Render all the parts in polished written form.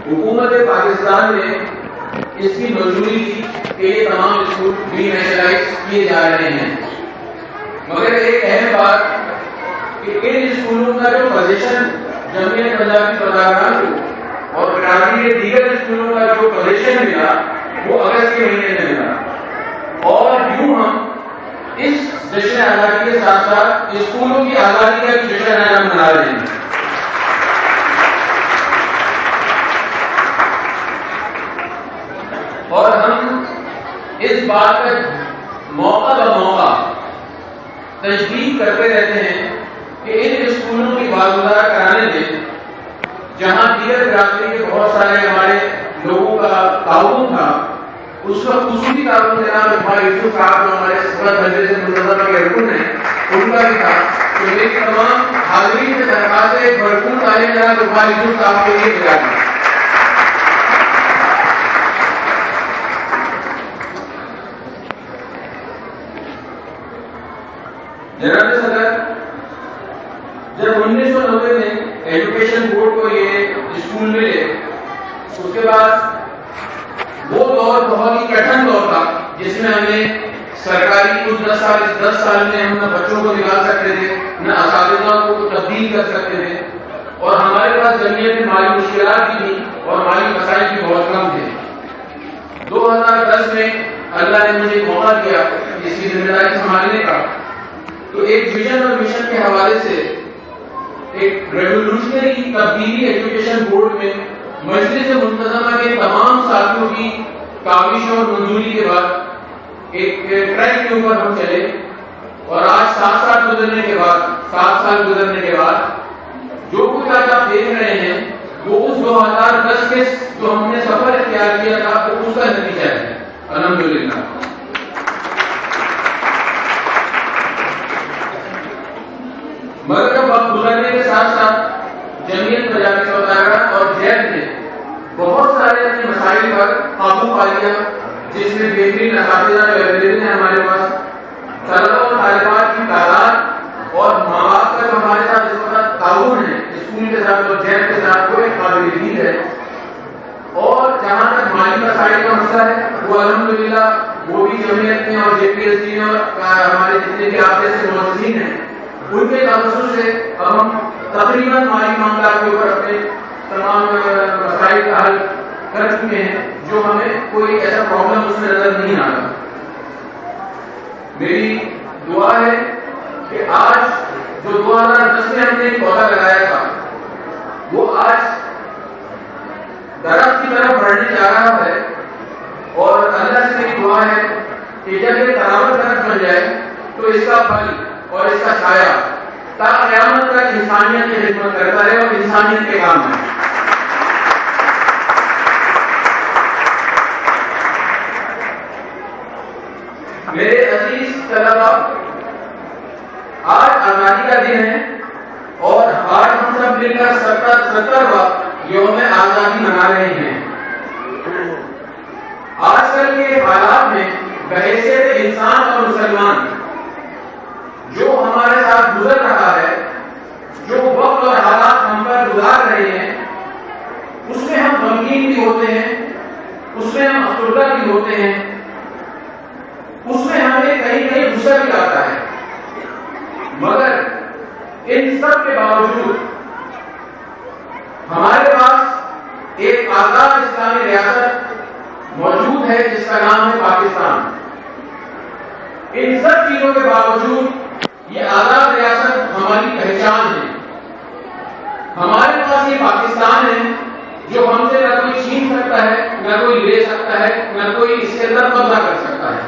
حکومت پاکستان نے اس کی منظوری دی کہ یہ تمام اسکول ڈی نیشنلائز کیے جا رہے ہیں، مگر ایک اہم بات کہ ان اسکولوں کا جو پوزیشن جمعیت پنجاب کی پداران کو اور کراچی کے دیگر اسکولوں کا جو پوزیشن ملا وہ اگست کے مہینے میں ملا، اور یوں ہم اس جشن آزادی کے ساتھ ساتھ اسکولوں کی آزادی کا جشن منا رہے ہیں۔ اور ہم اس بات کا موقع بموقع تجدید کرتے رہتے ہیں کہ ان اسکولوں کی بازگزار کرانے میں جہاں دیگر برادری کے بہت سارے ہمارے لوگوں کا تعاون تھا، اس کا خصوصی تعاون جناب اقبال یوسف صاحب جو ہمارے صدر مجلس منتظمہ کے رکن ہیں ان کا بھی تھا، تو میری تمام حاضرین سے درخواست ہے بھرپور تعلیم جناب اقبال یوسف صاحب کے لیے دیا گیا۔ جناب صدر، جب 1990 میں ایجوکیشن بورڈ کو یہ اسکول ملے، اس کے بعد وہ دور بہت ہی کٹھن دور تھا جس میں ہمیں سرکاری کچھ 10 سال میں ہم نہ بچوں کو نکال سکتے تھے، نہ اساتذہ کو تبدیل کر سکتے تھے، اور ہمارے پاس جمعیت میں مالی مشکلات بھی تھیں اور مالی مسائل بھی بہت کم تھے۔ 2010 میں اللہ نے مجھے موقع دیا اس کی ذمہ داری سنبھالنے کا، تو ایک ویژن اور مشن کے حوالے سے ایک ریولیوشنری تبدیلی ایجوکیشن بورڈ میں مجلس منتظمہ کے تمام ساتھیوں کی کاوش اور منظوری کے بعد ایک ٹریک کے اوپر ہم چلے، اور آج 7 سال گزرنے کے بعد جو کچھ آج آپ دیکھ رہے ہیں وہ اس 2010 کے جو ہم نے سفر اختیار کیا تھا اس کا نتیجہ ہے الحمدللہ۔ مگر وقت گزرنے کے ساتھ ساتھ جمعیت پنجاب کی پداران اور جیب نے بہت سارے اپنے مسائل پر قابو پا لیا، جس میں بہترین اساتذہ جو اویلیبل ہیں ہمارے پاس، طلبہ اور طالبات کی تعداد اور ماں باپ کا جو ہمارے ساتھ اس وقت تعاون ہے اسکول کے ساتھ اور جیب کے ساتھ وہ ایک قابل دید ہے، اور جہاں تک مالی مسائل کا مسئلہ ہے وہ الحمدللہ وہ بھی جمعیت میں اور جے پی ایس سی میں اور ہمارے جتنے بھی آپ جیسے مؤسسین ہیں ان کے توسط سے اب ہم تقریباً مالی معاملات کے اوپر اپنے تمام مسائل کا حل کر چکے ہیں، جو ہمیں کوئی ایسا پرابلم اس میں نظر نہیں آ رہا۔ میری دعا ہے کہ آج جو 2010 میں ہم نے ایک پودا لگایا تھا وہ آج درخت کی طرف بڑھنے جا رہا ہے، اور اللہ سے میری دعا ہے کہ جب یہ تراوت درخت بن جائے تو اس کا پھل اور اس کا سایہ تا قیامت تک انسانیت کی خدمت کرتا رہے اور انسانیت کے کام ہے۔ میرے عزیز طلبا، آج آزادی کا دن ہے اور آج ہم سب مل کر 70واں یوم آزادی منا رہے ہیں۔ آج کل کے حالات میں بحیثیت انسان اور مسلمان جو ہمارے ساتھ گزر رہا ہے، جو وقت اور حالات ہم پر گزار رہے ہیں، اس میں ہم غمگین بھی ہوتے ہیں، اس میں ہم افسردہ بھی ہوتے ہیں، اس میں ہمیں کہیں کہیں غصہ بھی آتا ہے، مگر ان سب کے باوجود ہمارے پاس ایک آزاد اسلامی ریاست موجود ہے جس کا نام ہے پاکستان۔ ان سب چیزوں کے باوجود یہ آزاد ریاست ہماری پہچان ہے۔ ہمارے پاس یہ پاکستان ہے جو ہم سے نہ کوئی چھین سکتا ہے، نہ کوئی لے سکتا ہے، نہ کوئی اس کے اندر قبضہ کر سکتا ہے۔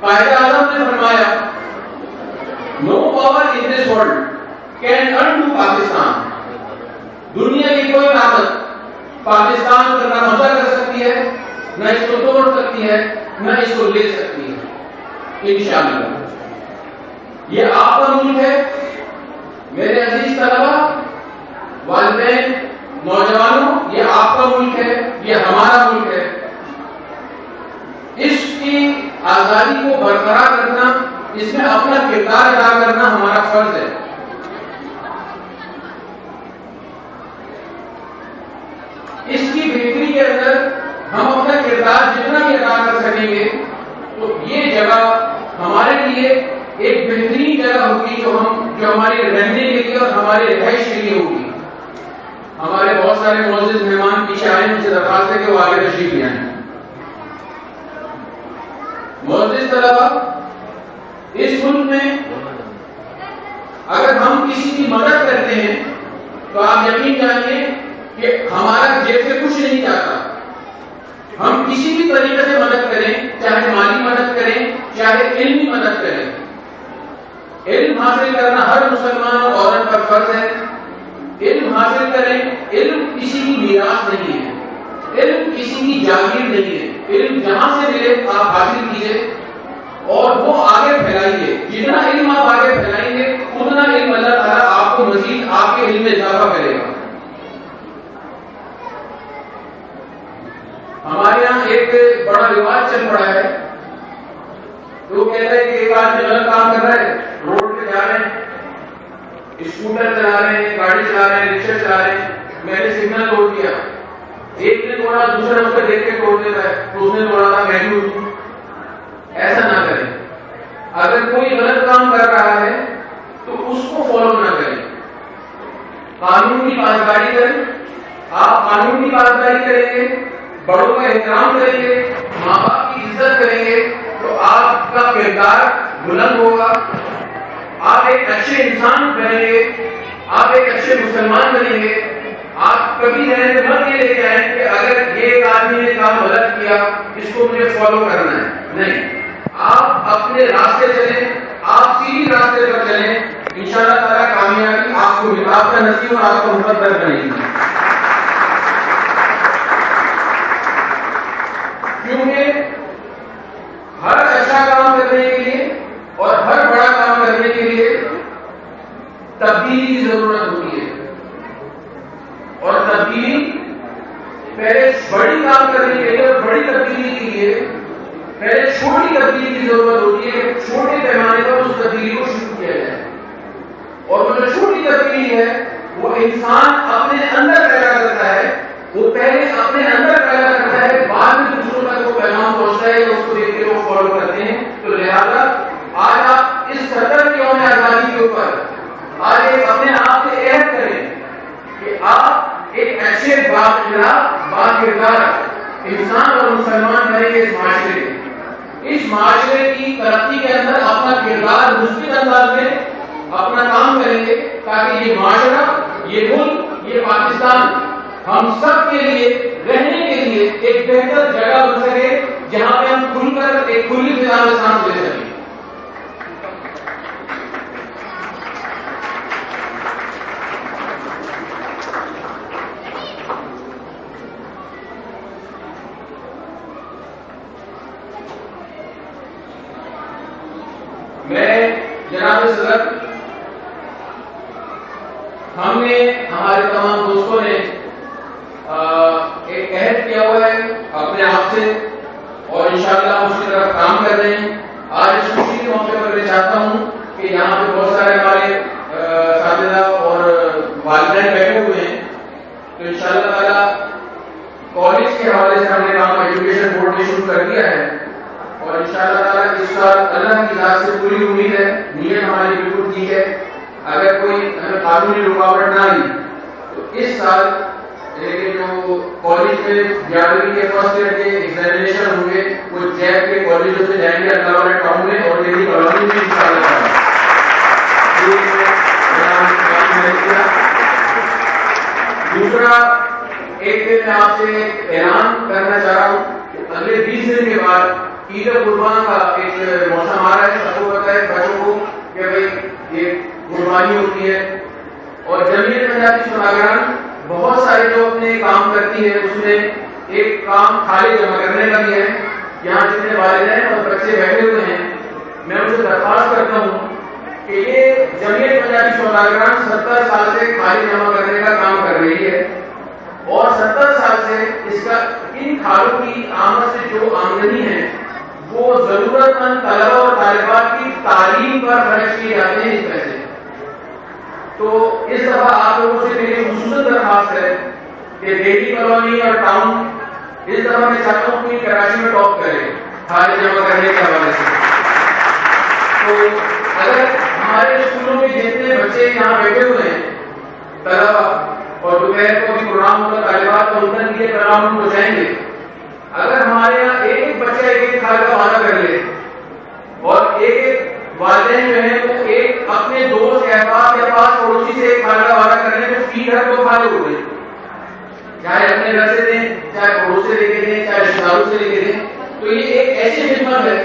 قائد اعظم نے فرمایا no power in this world can undo Pakistan, دنیا کی کوئی طاقت پاکستان پر نہ قبضہ کر سکتی ہے، نہ اس کو توڑ سکتی ہے، نہ اس کو لے سکتی ہے انشاءاللہ۔ یہ آپ کا ملک ہے میرے عزیز طلبا، والدین، نوجوانوں، یہ آپ کا ملک ہے، یہ ہمارا ملک ہے۔ اس کی آزادی کو برقرار رکھنا، اس میں اپنا کردار ادا کرنا ہمارا فرض ہے۔ کردار جتنا بھی ادا کر سکیں گے تو یہ جگہ ہمارے لیے ایک بہترین جگہ ہوگی جو ہمارے رہنے کے لیے اور ہمارے رہائش کے لیے ہوگی. ہمارے بہت سارے معزز مہمان پیچھے آئے ان سے درخواست ہے کہ وہ آگے تشریف لے آئیں. معزز طلبا، اس ملک میں اگر ہم کسی کی مدد کرتے ہیں تو آپ یقین جانیے کہ ہمارا جیب سے کچھ نہیں جاتا. ہم کسی بھی طریقے سے مدد کریں، چاہے مالی مدد کریں، چاہے علمی مدد کریں. علم حاصل کرنا ہر مسلمان اور عورت پر فرض ہے. علم حاصل کریں. علم کسی کی میراث نہیں ہے، علم کسی کی جاگیر نہیں ہے. علم جہاں سے ملے آپ حاصل کیجئے اور وہ آگے پھیلائیے. جتنا علم آپ آگے پھیلائیں گے اتنا علم اللہ تعالیٰ آپ کو مزید آپ کے علم میں اضافہ کرے گا. ہمارے یہاں ایک بڑا رواج چل پڑا ہے. وہ کہتا ہے کہ ایک آدمی غلط کام کر رہا ہے، روڈ پہ جا رہے ہیں، اسکوٹر چلا رہے ہیں، گاڑی چلا رہے ہیں، رکشا چلا رہے ہیں، میں نے سگنل توڑ دیا. ایک نے توڑا، دوسرا اس کو دیکھ کے توڑ دیتا ہے تو اس نے توڑا تھا میں بھی ہوں. ایسا نہ کریں. اگر کوئی غلط کام کر رہا ہے تو اس کو فالو نہ کریں. قانون کی پاسداری کریں. آپ قانون کی پاسداری کریں گے، بڑوں کا احترام کریں گے، ماں باپ کی عزت کریں گے تو آپ کا کردار بلند ہوگا. آپ ایک اچھے انسان بنیں گے، آپ ایک اچھے مسلمان بنیں گے. آپ کبھی ذہن میں مت یہ لے کے آئیں کہ اگر یہ ایک آدمی نے کام غلط کیا اس کو مجھے فالو کرنا ہے. نہیں، آپ اپنے راستے چلیں، آپ سیدھی راستے پر چلیں. انشاءاللہ تعالیٰ کامیابی آپ کو آپ کا نصیب اور آپ کا مقدر بنے گی. کیونکہ ہر اچھا کام کرنے کے لیے اور ہر بڑا کام کرنے کے لیے تبدیلی کی ضرورت ہوتی ہے. اور تبدیلی پہلے بڑی کام کرنے کے لیے اور بڑی تبدیلی کے لیے پہلے چھوٹی تبدیلی کی ضرورت ہوتی ہے. چھوٹے پیمانے پر اس تبدیلی کو شروع کیا جائے. اور وہ جو چھوٹی تبدیلی ہے وہ انسان اپنے اندر پیدا کرتا ہے. وہ پہلے اپنے اندر پیدا کرتا ہے، بعد میں دوسروں تک وہ پیغام پہنچتا ہے اور اس کو دیکھ کے وہ فالو کرتے ہیں. تو لہٰذا آج آپ اس 70 یوم آزادی کے اوپر آج ایک اپنے آپ سے عہد کریں کہ آپ ایک اچھے باکردار انسان اور مسلمان بنیں گے. اس معاشرے کی ترقی کے اندر اپنا کردار مثبت انداز میں اپنا کام کریں گے تاکہ یہ معاشرہ، یہ ملک، یہ پاکستان ہم سب کے لیے رہنے کے لیے ایک بہتر جگہ بن سکے جہاں پہ ہم کھل کر ایک کھلی فضا میں سانس لے سکیں. میں جناب صدر، ہم نے ہمارے تمام دوستوں نے ایک عہد کیا ہوا ہے اپنے آپ سے اور انشاءاللہ ہم اس کی طرف کام کر رہے ہیں. آج اس خوشی کے موقع پر میں چاہتا ہوں کہ یہاں پہ بہت سارے ہمارے اساتذہ اور والدین بیٹھے ہوئے ہیں تو انشاءاللہ تعالیٰ کالج کے حوالے سے ہم نے کام ایجوکیشن بورڈ نے شروع کر دیا ہے اور انشاءاللہ تعالیٰ اس سال اللہ کی ذات سے پوری امید ہے، نیت ہماری بالکل ٹھیک ہے. اگر کوئی ہمیں قانونی رکاوٹ نہ آئی تو اس سال جو کالج میں 11ویں کے فرسٹ ایئر کے ایگزامینیشن ہوں گے وہ جیب کے کالجوں سے جائیں گے اللہ والے ٹاؤن میں اور میری کالونی میں انشاءاللہ. دوسرا ایک میں آپ سے اعلان کرنا چاہ رہا ہوں کہ اگلے 20 دن کے بعد عید قربان کا ایک موسم آ رہا ہے. سب کو پتا ہے بچوں کو کہ بھائی یہ قربانی ہوتی ہے اور جمعیت پنجابی شماگران بہت سارے جو اپنے کام کرتی ہے اس میں ایک کام تھالے جمع کرنے کا بھی ہے. یہاں جتنے والدین اور بچے بیٹھے ہوئے ہیں میں ان سے درخواست کرتا ہوں کہ یہ جمعیت پنجابی شماگران 70 سال سے تھالے جمع کرنے کا کام کر رہی ہے اور 70 سال سے اس کا ان تھالوں کی آمد سے جو آمدنی ہے وہ ضرورت مند طلبہ اور طالبات کی تعلیم پر خرچ کیے جاتے ہیں اس پیسے. تو اس دفعہ آپ لوگوں سے میری خصوصاً درخواست ہے کہ دہلی کالونی اور ٹاؤن اس دفعہ میں چاہتا ہوں کہ کراچی میں ٹاپ کرے کھانے جمع کرنے کے حوالے سے. تو اگر ہمارے اسکولوں میں جتنے بچے یہاں بیٹھے ہوئے ہیں طلبا، اور دوپہر کو بھی پروگرام ہوگا طالبات کا ان کے پروگرام ہو جائیں گے، اگر ہمارے یہاں ایک ایک بچہ ایک ایک کھال کا وعدہ کر لے اور ایک ایک والدین جو ہیں وہ ایک اپنے دوست احباب یا پاس پڑوسی سے ایک کھال کا وعدہ کر لیں تو فی گھر کو کھالے ہو گئے، چاہے اپنے گھر سے دیں، چاہے پڑوس سے لے کے دیں، چاہے رشتہ داروں سے لے کے دیں. تو یہ ایک ایسی خدمت ہے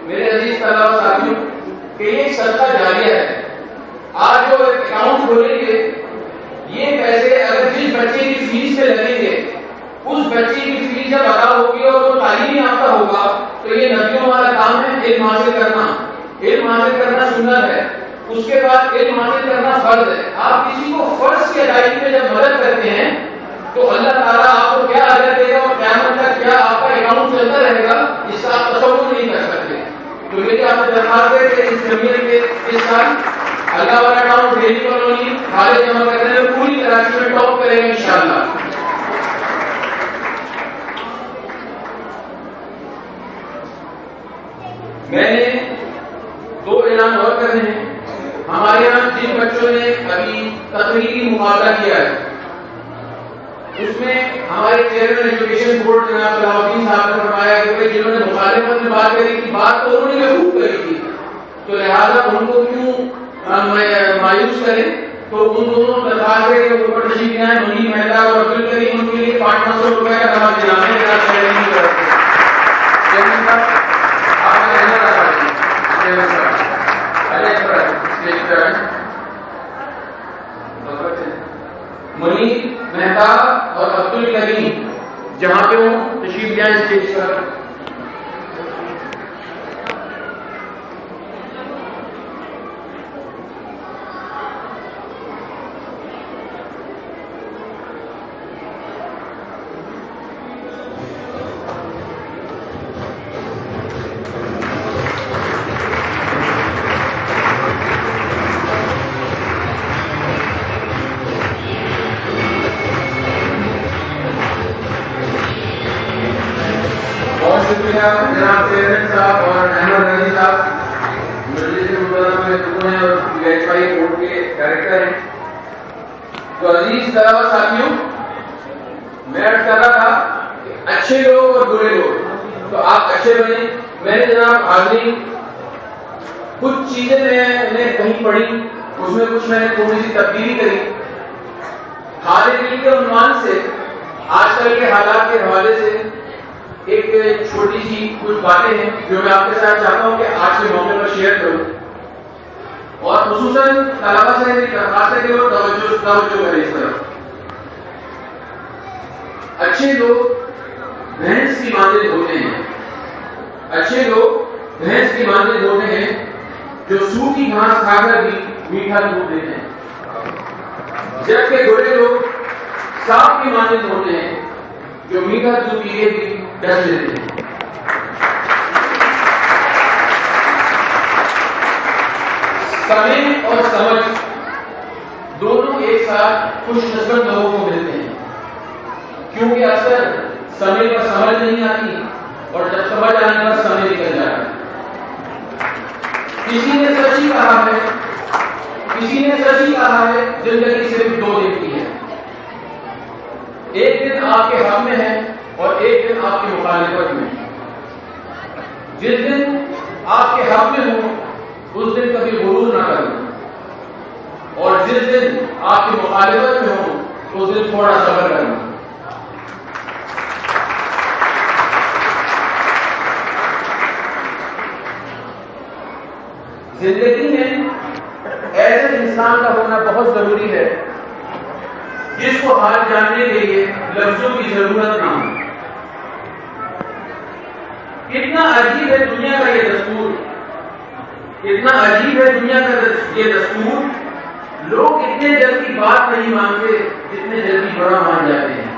میرے عزیز طلبا ساتھیوں کہ یہ ایک صدقہ جاریہ ہے. آج جو اکاؤنٹ کھولیں گے یہ پیسے اگر جس بچے کی فیس سے لگیں گے اس بچے کی فیس جب ادا ہوگی اور وہ تعلیم یافتہ ہوگا تو یہ نبیوں والا کام ہے. علم حاصل کرنا، علم حاصل کرنا سنت ہے، اس کے بعد علم حاصل کرنا فرض ہے. آپ کسی کو فرض کی ادائیگی میں جب مدد کرتے ہیں تو اللہ تعالیٰ آپ کو کیا اجر دے گا اور قیامت تک کیا آپ کا اکاؤنٹ چلتا رہے گا اس کا آپ تصور نہیں کر سکتے. تو میری آپ سے درخواست ہے کہ اس جمعیت کے اس سال اللہ والا اکاؤنٹ ڈیلی کالونی کھالے جمع کرنے میں پوری کراچی میں ٹاپ کرے گا انشاءاللہ. میں نے 2 اعلان اور کرنے ہیں. ہمارے یہاں جن بچوں نے ابھی تقریری مقابلہ کیا ہے اس میں ہمارے چیئرمین ایجوکیشن بورڈ جناب صلاح الدین صاحب نے فرمایا کہ جنہوں نے مخالفت میں بات کری تھی بات تو انہوں نے خوب کری تھی تو لہٰذا ان کو کیوں مایوس کریں. تو ان دونوں درخواست ہے کہ اوپر تشریف لے آئیں. منی مہتا اور عبد الکریم ان کے لیے 500 روپے کا نواز دلانے کے ساتھ چیئرمین کی طرف سے. چیئرمین صاحب آپ کا کہنا رہا چیئرمین صاحب منی مہتا اور عبد الکریم جہاں پہ وہ تشریف لے آئیں اسٹیج پر. جناب چیئرمین صاحب اور احمد رضی صاحب مجلس محترمہ میں رکن ہیں اور ویریفائی بورڈ کے ڈائریکٹر ہیں. تو عزیز طلبا ساتھیوں میں عرض کر رہا تھا کہ اچھے لوگ اور برے لوگ تو آپ اچھے بنے. میں نے جناب حاضرین کچھ چیزیں میں نے کہیں پڑھی اس میں کچھ میں نے تھوڑی سی تبدیلی کری. حال دل کے عنوان سے آج کل کے حالات کے حوالے سے ایک چھوٹی سی کچھ باتیں ہیں جو میں آپ کے ساتھ چاہتا ہوں کہ آج کے موقع پر شیئر کروں اور خصوصاً طلبا سے میری درخواست ہے کہ وہ توجہ کریں اس طرف. اچھے لوگ بھینس کی مانند ہوتے ہیں، اچھے لوگ بھینس کی مانند ہوتے ہیں جو سوکھی گھاس کھا کر بھی میٹھا دودھ دیتے ہیں، جبکہ برے لوگ سانپ کی مانند ہوتے ہیں جو میٹھا دودھ پیے بھی ڈر لیتے ہیں. سمجھ اور سمجھ دونوں ایک ساتھ خوش نصیب لوگوں کو ملتے ہیں کیونکہ اکثر سمجھ پر سمجھ نہیں آتی اور جب سمجھ آنے پر سمجھ نکل جاتا ہے. کسی نے سچ ہی کہا ہے، کسی نے سچ ہی کہا ہے زندگی صرف 2 دن کی ہے. ایک دن آپ کے حق میں ہے اور ایک دن آپ کی مخالفت میں. جس دن آپ کے حق میں ہو اس دن کبھی غرور نہ کرنا اور جس دن آپ کی مخالفت میں ہو اس دن تھوڑا صبر کرنا. زندگی میں ایسے انسان کا ہونا بہت ضروری ہے جس کو حال جاننے کے لیے لفظوں کی ضرورت نہ ہو. کتنا عجیب ہے دنیا کا یہ دستور، کتنا عجیب ہے دنیا کا یہ دستور. لوگ اتنے جلدی بات نہیں مانتے جتنے جلدی بڑا مان جاتے ہیں.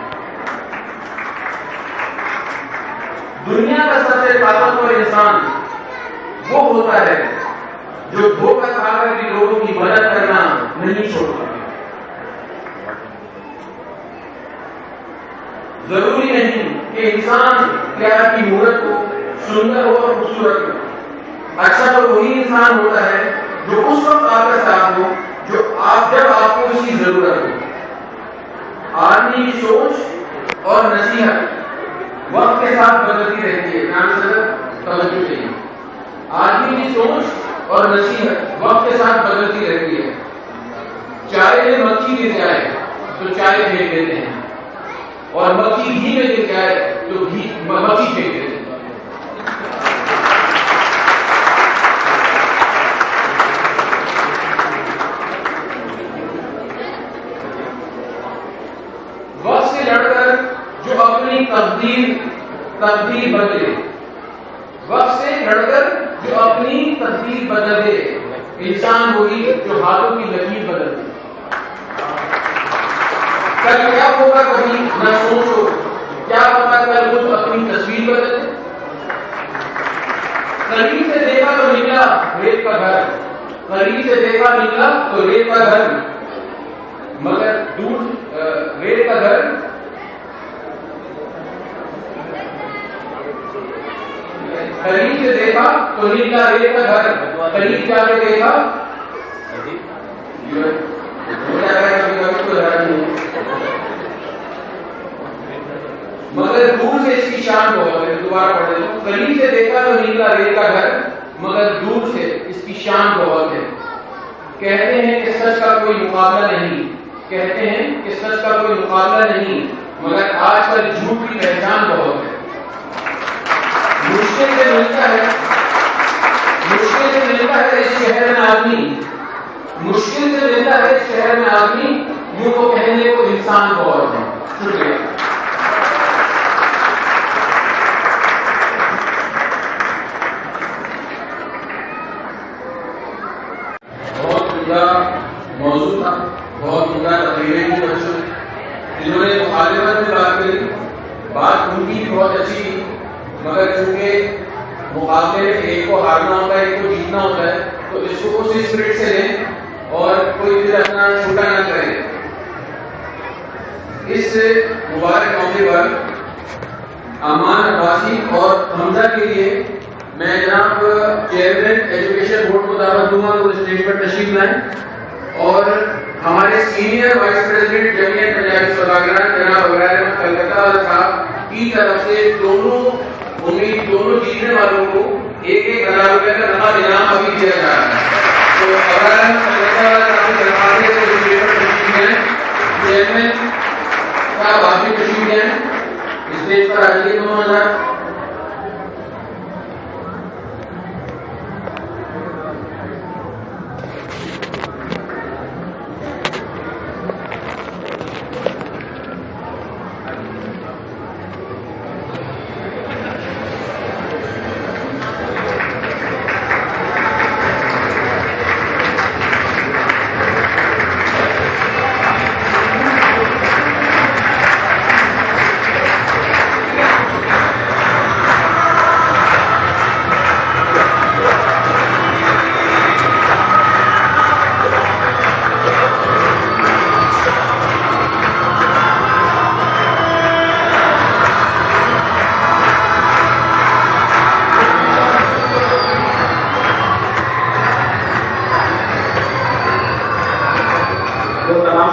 دنیا کا سب سے طاقتور انسان وہ ہوتا ہے جو دھوکہ کھا کر بھی لوگوں کی مدد کرنا نہیں چھوڑتا. ضروری نہیں کہ انسان پیار کی مورت ہو، سندر ہو اور خوبصورت ہو. اچھا تو وہی انسان ہوتا ہے جو اس وقت آپ کا ساتھ ہو جب آپ کو اس کی ضرورت ہو. آدمی کی سوچ اور نصیحت وقت کے ساتھ بدلتی رہتی ہے. نام صدر توجہ چاہیے. آدمی کی سوچ اور نصیحت وقت کے ساتھ بدلتی رہتی ہے. چائے میں مکھی گر جائے تو چائے پھینک دیتے ہیں، اور مکھی گھی میں گر جائے تو مکھی پھینک دیتے ہیں. وقت سے لڑ کر جو اپنی تقدیر بدلے، وقت سے لڑ کر جو اپنی تقدیر بدلے، انسان وہی جو ہاتھوں کی لکیر بدل دے. کل کیا ہوگا کبھی نہ سوچو، کیا پتا کل کچھ اپنی تصویر بدل دے. قریب سے دیکھا تو نکلا ریت کا گھر، قریب سے دیکھا نکلا تو ریت کا گھر، مگر دور ریت کا گھر قریب سے دیکھا تو نکلا ریت کا گھر، قریب جا کے دیکھا مگر دور سے اس کی شان بہت ہے. دوبارہ پڑھ دیں. قریب سے دیکھا تو نکلا ریت کا گھر، مگر دور سے اس کی شان بہت ہے. کہتے ہیں کہ سچ کا کوئی مقابلہ نہیں، کہتے ہیں کہ سچ کا کوئی مقابلہ نہیں، مگر آج کل جھوٹ کی پہچان بہت ہے. مشکل سے ملتا ہے اس شہر میں آدمی، مشکل سے ملتا ہے اس شہر میں آدمی، یوں کو کہنے کو انسان بہت ہے. شکریہ. بہت عمدہ موضوع تھا، بہت عمدہ تقریریں کی بچوں جنہوں نے مخالفت میں بات کری. بات ان کی بہت اچھی تھی، مگر چونکہ مقابلے میں ایک کو ہارنا ہوتا ہے ایک کو جیتنا ہوتا ہے، تو اس کو اس اسپرٹ سے لیں اور کوئی دل اپنا چھوٹا نہ کرے. اس مبارک موقع پر امان عباسی اور حمزہ کے لیے میں جناب چیئرمین ایجوکیشن بورڈ کو دعوت دوں گا کہ وہ اسٹیج پر تشریف لائیں، اور ہمارے سینئر وائس پریزیڈنٹ جمعیت پنجابی سوداگران جناب عبیر احمد کلکتہ صاحب کی طرف سے دونوں جیتنے والوں کو 1,000 روپے کا نقد انعام ابھی دیا جا رہا ہے. تو عبیر احمد کلکتہ صاحب کی درخواست ہے کہ اسٹیج پر تشریف لائیں. چیئرمین صاحب آپ بھی تشریف لائیں اسٹیج پر. آ جائیے 2000.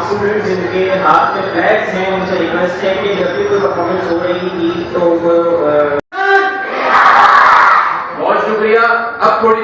اسٹوڈنٹ جن کے ہاتھ میں بیگس ہیں ان سے ریکویسٹ ہے کہ جب بھی کوئی پرفارمنس ہو رہی تھی تو وہ بہت شکریہ. اب تھوڑی